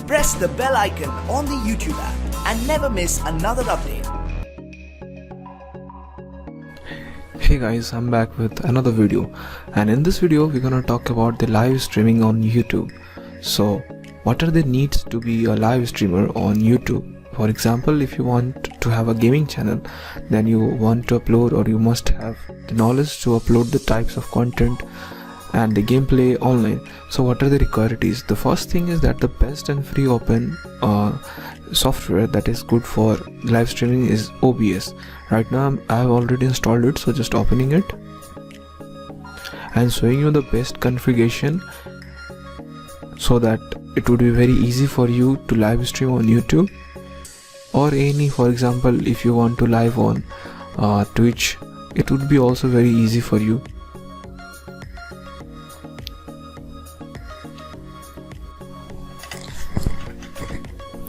Press the bell icon on the YouTube app and never miss another update. Hey guys, I'm back with another video, and in this video we're gonna talk about the live streaming on YouTube. So what are the needs to be a live streamer on YouTube? For example, if you want to have a gaming channel, then you want to upload, or you must have the knowledge to upload the types of content and the gameplay online. So what are the requirements? The first thing is that the best and free open software that is good for live streaming is OBS. Right now I have already installed it, so just opening it and showing you the best configuration so that it would be very easy for you to live stream on YouTube or any, for example, if you want to live on Twitch, it would be also very easy for you.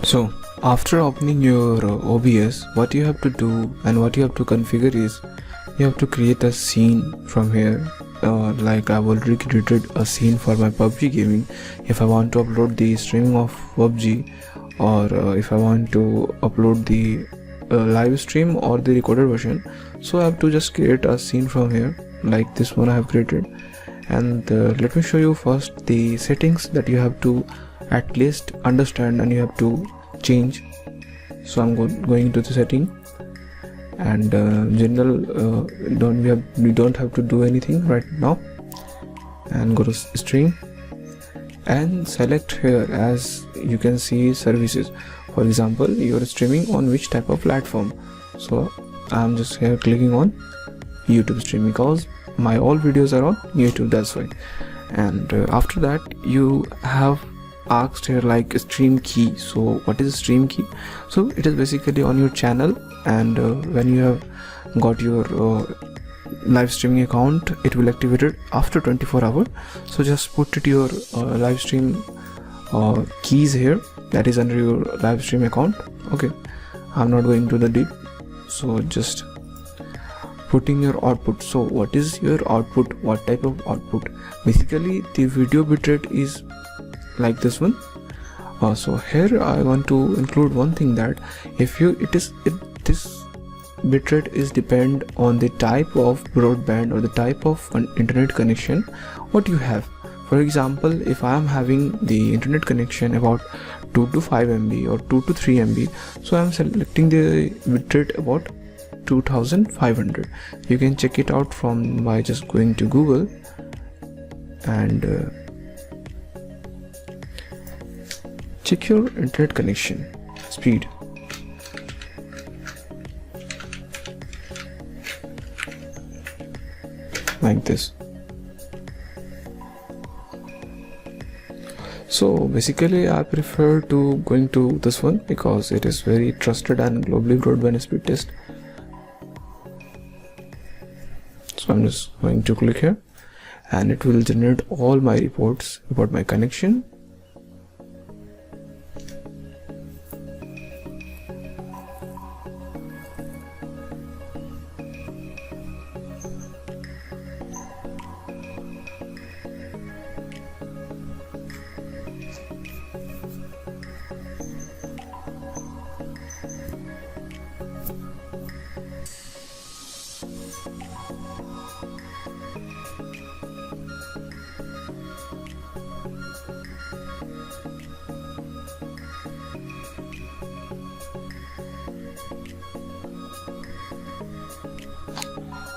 So after opening your OBS, what you have to do and what you have to configure is you have to create a scene from here. Like I've already created a scene for my PUBG gaming. If I want to upload the streaming of PUBG, or if I want to upload the live stream or the recorded version, so I have to just create a scene from here like this one I have created. And let me show you first the settings that you have to at least understand and you have to change. So I'm going to the setting, and general, we don't have to do anything right now, and go to stream and select here. As you can see, services, for example, you are streaming on which type of platform. So I'm just here clicking on YouTube stream because my all videos are on YouTube, that's why. And after that you have asked here like stream key. So what is a stream key? So it is basically on your channel, and when you have got your live streaming account, it will activate it after 24 hours. So just put it your live stream keys here, that is under your live stream account. Okay, I'm not going to the deep, so just putting your output. So what is your output? What type of output? Basically the video bitrate is like this one. So here I want to include one thing, that if this bitrate is depend on the type of broadband or the type of internet connection what you have. For example, if I am having the internet connection about 2 to 5 MB or 2 to 3 MB, so I am selecting the bitrate about 2500. You can check it out from by just going to Google and check your internet connection speed. Like this. So basically I prefer to going to this one because it is very trusted and globally broadband speed test. So I'm just going to click here, and it will generate all my reports about my connection.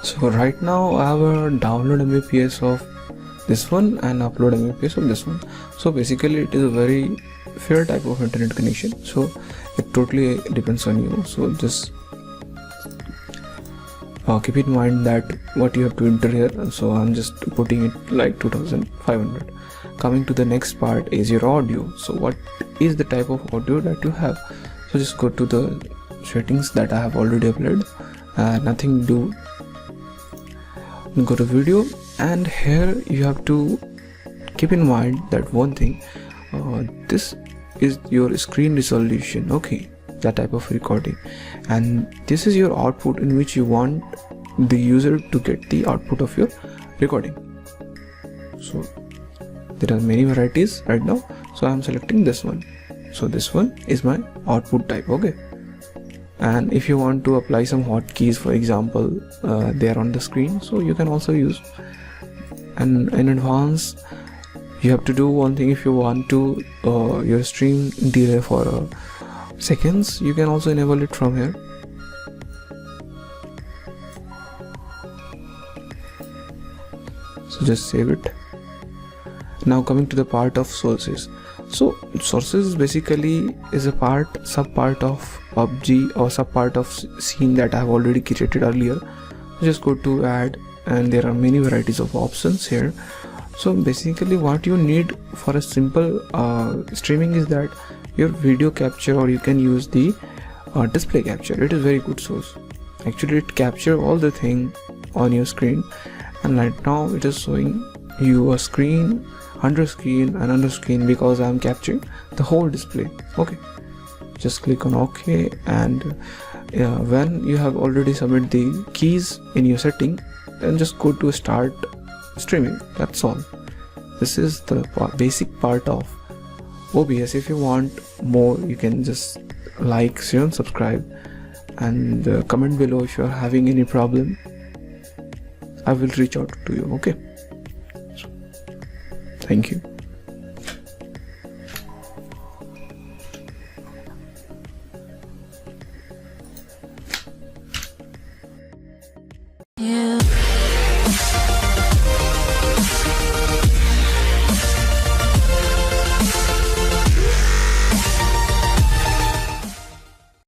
So right now I have a download Mbps of this one and upload Mbps of this one. So basically it is a very fair type of internet connection, so it totally depends on you. So just keep in mind that what you have to enter here. So I'm just putting it like 2500. Coming to the next part is your audio. So what is the type of audio that you have? So just go to the settings that I have already uploaded, nothing do. Go to video, and here you have to keep in mind that one thing, this is your screen resolution, okay, that type of recording, and this is your output in which you want the user to get the output of your recording. So there are many varieties right now, so I am selecting this one. So this one is my output type. Okay, and if you want to apply some hotkeys, for example, they are on the screen, so you can also use. And in advance, you have to do one thing. If you want to your stream delay for seconds, you can also enable it from here. So just save it. Now coming to the part of sources. So sources basically is a sub part of PUBG or sub part of scene that I have already created earlier. Just go to add, and there are many varieties of options here. So basically what you need for a simple streaming is that your video capture, or you can use the display capture. It is very good source. Actually it capture all the thing on your screen, and right now it is showing you a screen, under screen and under screen, because I am capturing the whole display. Okay, just click on OK, and when you have already submitted the keys in your setting, then just go to start streaming. That's all. This is the basic part of OBS. If you want more, you can just like, share and subscribe, and comment below if you are having any problem. I will reach out to you. Okay, so, thank you.